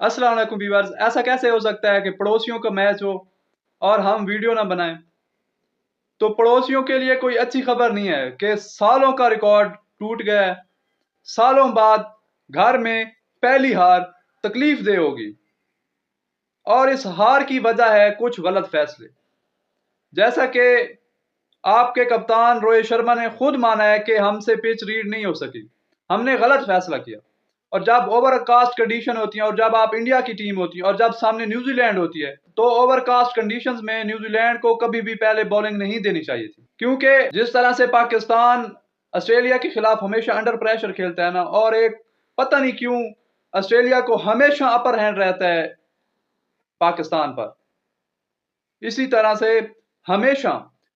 अस्सलाम वालेकुम व्यूअर्स। ऐसा कैसे हो सकता है कि पड़ोसियों का मैच हो और हम वीडियो ना बनाएं? तो पड़ोसियों के लिए कोई अच्छी खबर नहीं है कि सालों का रिकॉर्ड टूट गया है। सालों बाद घर में पहली हार तकलीफ दे होगी और इस हार की वजह है कुछ गलत फैसले। जैसा कि आपके कप्तान रोहित शर्मा ने खुद माना है कि हमसे पिच रीड नहीं हो सकी, हमने गलत फैसला किया। और जब ओवरकास्ट कंडीशन होती है और जब आप इंडिया की टीम होती है और जब सामने न्यूजीलैंड होती है, तो ओवरकास्ट कंडीशंस में न्यूजीलैंड को कभी भी पहले बॉलिंग नहीं देनी चाहिए थी, क्योंकि जिस तरह से पाकिस्तान ऑस्ट्रेलिया के खिलाफ हमेशा अंडर प्रेशर खेलता है ना, और एक पता नहीं क्यों ऑस्ट्रेलिया को हमेशा अपर हैंड रहता है पाकिस्तान पर। इसी तरह से हमेशा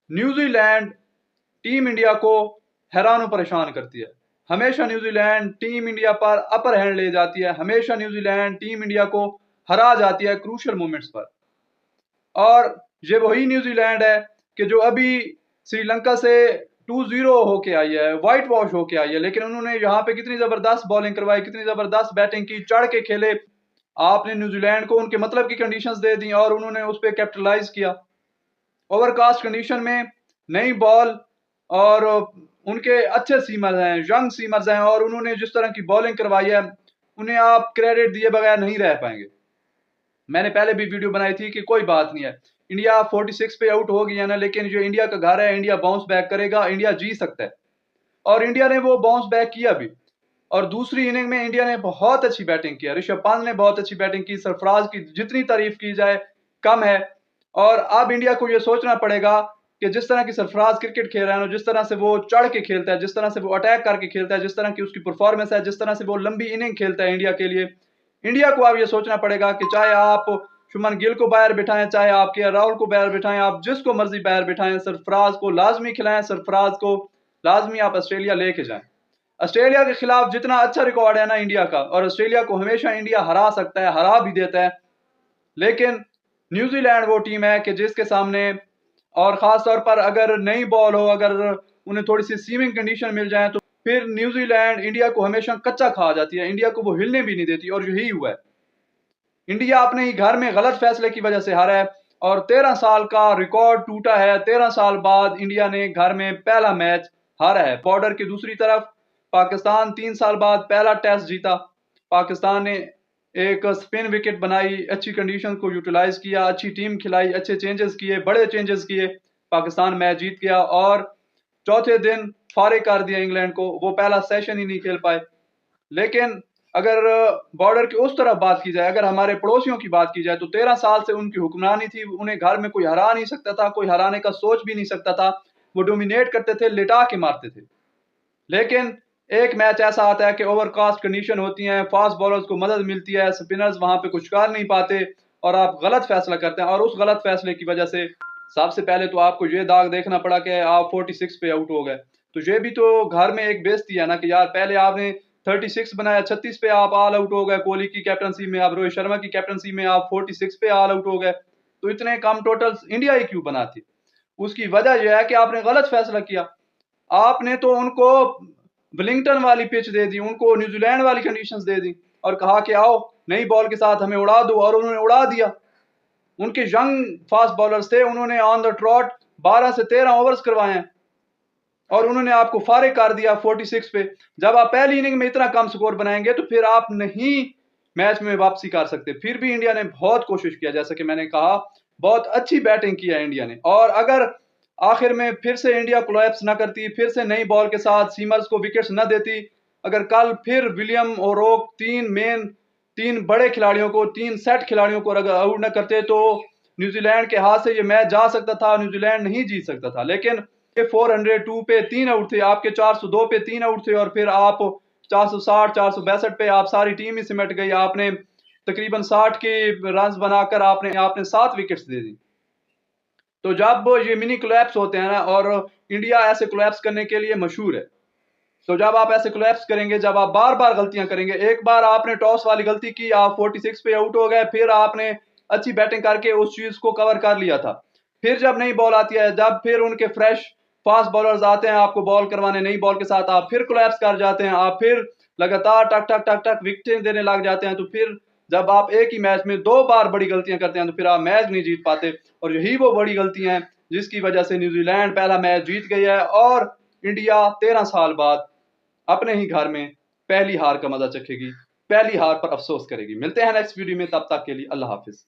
न्यूजीलैंड टीम इंडिया को हैरान और परेशान करती है। हमेशा न्यूजीलैंड टीम इंडिया पर अपर हैंड ले जाती है, हमेशा न्यूजीलैंड टीम इंडिया को हरा जाती है क्रूशियल मोमेंट्स पर। और ये वही न्यूजीलैंड है कि जो अभी श्रीलंका से 2-0 होके आई है, व्हाइट वॉश होके आई है, लेकिन उन्होंने यहाँ पे कितनी जबरदस्त बॉलिंग करवाई, कितनी जबरदस्त बैटिंग की, चढ़ के खेले। आपने न्यूजीलैंड को उनके मतलब की कंडीशंस दे दी और उन्होंने उस पर कैपिटलाइज किया। ओवरकास्ट कंडीशन में नई बॉल और उनके अच्छे सीमर्स हैं, यंग सीमर्स हैं, और उन्होंने जिस तरह की बॉलिंग करवाई है, उन्हें आप क्रेडिट दिए बगैर नहीं रह पाएंगे। मैंने पहले भी वीडियो बनाई थी कि कोई बात नहीं है, इंडिया 46 पे आउट हो गया ना, लेकिन जो इंडिया का घर है, इंडिया बाउंस बैक करेगा, इंडिया जी सकता है। और इंडिया ने वो बाउंस बैक किया भी। और दूसरी इनिंग में इंडिया ने बहुत अच्छी बैटिंग की, ऋषभ पंत ने बहुत अच्छी बैटिंग की, सरफराज की जितनी तारीफ की जाए कम है। और अब इंडिया को ये सोचना पड़ेगा कि जिस तरह की सरफराज क्रिकेट खेल रहा है, जिस तरह से वो चढ़ के खेलता है, जिस तरह से वो अटैक करके खेलता है, जिस तरह की उसकी परफॉर्मेंस है, जिस तरह से वो लंबी इनिंग खेलता है इंडिया के लिए, इंडिया को अब ये सोचना पड़ेगा कि चाहे आप शुभमन गिल को बाहर बिठाएं, चाहे आप के राहुल को बाहर बिठाएं, आप जिसको मर्जी बाहर बिठाएं, सरफराज को लाजमी खिलाएं, सरफराज को लाजमी आप ऑस्ट्रेलिया लेके जाएं। ऑस्ट्रेलिया के खिलाफ जितना अच्छा रिकॉर्ड है ना इंडिया का, और ऑस्ट्रेलिया को हमेशा इंडिया हरा सकता है, हरा भी देता है, लेकिन न्यूजीलैंड वो टीम है कि जिसके सामने, और खास तौर पर अगर नई बॉल हो, अगर उन्हें थोड़ी सी सीमिंग कंडीशन मिल जाए, तो फिर न्यूजीलैंड इंडिया को हमेशा कच्चा खा जाती है, इंडिया को वो हिलने भी नहीं देती। और यही हुआ है, इंडिया अपने ही घर में गलत फैसले की वजह से हारा है और 13 साल का रिकॉर्ड टूटा है। 13 साल बाद इंडिया ने घर में पहला मैच हारा है। बॉर्डर की दूसरी तरफ पाकिस्तान 3 साल बाद पहला टेस्ट जीता। पाकिस्तान ने एक स्पिन विकेट बनाई, अच्छी कंडीशन को यूटिलाइज किया, अच्छी टीम खिलाई, अच्छे चेंजेस किए, बड़े चेंजेस किए, पाकिस्तान मैच जीत गया। और चौथे दिन फारिग कर दिया इंग्लैंड को, वो पहला सेशन ही नहीं खेल पाए। लेकिन अगर बॉर्डर की उस तरफ बात की जाए, अगर हमारे पड़ोसियों की बात की जाए, तो 13 साल से उनकी हुक्मरानी थी, उन्हें घर में कोई हरा नहीं सकता था, कोई हराने का सोच भी नहीं सकता था। वो डोमिनेट करते थे, लिटा के मारते थे। लेकिन एक मैच ऐसा आता है कि ओवरकास्ट कंडीशन होती है, फास्ट बॉलर्स को मदद मिलती है, स्पिनर्स वहां पे कुछ कर नहीं पाते और आप गलत फैसला करते हैं, और उस गलत फैसले की वजह से सबसे पहले तो आपको ये दाग देखना पड़ा कि आप 46 पे आउट हो गए। तो ये भी तो घर में एक बेइज्जती है ना, कि यार पहले आपने 36 बनाया, 36 पे आप ऑल आउट हो गए, कोहली की कैप्टनसी में, आप रोहित शर्मा की कैप्टनसी में आप 46 पे ऑल आउट हो गए, तो इतने कम टोटल्स इंडिया ही क्यों बनाती? उसकी वजह यह है कि आपने गलत फैसला किया। आपने तो उनको विलिंगटन वाली पिच दे दी, उनको न्यूजीलैंड वाली कंडीशंस दे दी और कहा कि आओ नई बॉल के साथ हमें उड़ा दो, और उन्होंने उड़ा दिया। उनके यंग फास्ट बॉलर्स थे, उन्होंने ऑन द ट्रॉट 12 से 13 ओवर्स करवाए हैं और उन्होंने आपको फारिग कर दिया 46 पे। जब आप पहली इनिंग में इतना कम स्कोर बनाएंगे तो फिर आप नहीं मैच में वापसी कर सकते। फिर भी इंडिया ने बहुत कोशिश किया, जैसा कि मैंने कहा, बहुत अच्छी बैटिंग की है इंडिया ने। और अगर आखिर में फिर से इंडिया कोलैप्स ना करती, फिर से नई बॉल के साथ सीमर्स को विकेट्स न देती, अगर कल फिर विलियम और रोक तीन बड़े खिलाड़ियों को, 3 सेट खिलाड़ियों को अगर आउट न करते, तो न्यूजीलैंड के हाथ से ये मैच जा सकता था, न्यूजीलैंड नहीं जीत सकता था। लेकिन 402 पे 3 आउट थे, आपके 402 पे 3 आउट थे, और फिर आप 460 462 पे आप सारी टीम ही सिमट गई। आपने तकरीबन 60 के रन बनाकर आपने 7 विकेट्स दे दी। तो जब ये मिनी कोलैप्स होते हैं ना, और इंडिया ऐसे कोलैप्स करने के लिए मशहूर है, तो जब आप ऐसे कोलैप्स करेंगे, जब आप बार बार गलतियां करेंगे, एक बार आपने टॉस वाली गलती की, आप 46 पे आउट हो गए, फिर आपने अच्छी बैटिंग करके उस चीज को कवर कर लिया था। फिर जब नई बॉल आती है, जब फिर उनके फ्रेश फास्ट बॉलर्स आते हैं आपको बॉल करवाने नई बॉल के साथ, आप फिर कोलैप्स कर जाते हैं, आप फिर लगातार टक टक टक टक विकेटें देने लग जाते हैं, तो फिर जब आप एक ही मैच में 2 बार बड़ी गलतियां करते हैं तो फिर आप मैच नहीं जीत पाते। और यही वो बड़ी गलतियां हैं जिसकी वजह से न्यूजीलैंड पहला मैच जीत गई है और इंडिया 13 साल बाद अपने ही घर में पहली हार का मजा चखेगी, पहली हार पर अफसोस करेगी। मिलते हैं नेक्स्ट वीडियो में, तब तक के लिए अल्लाह हाफिज।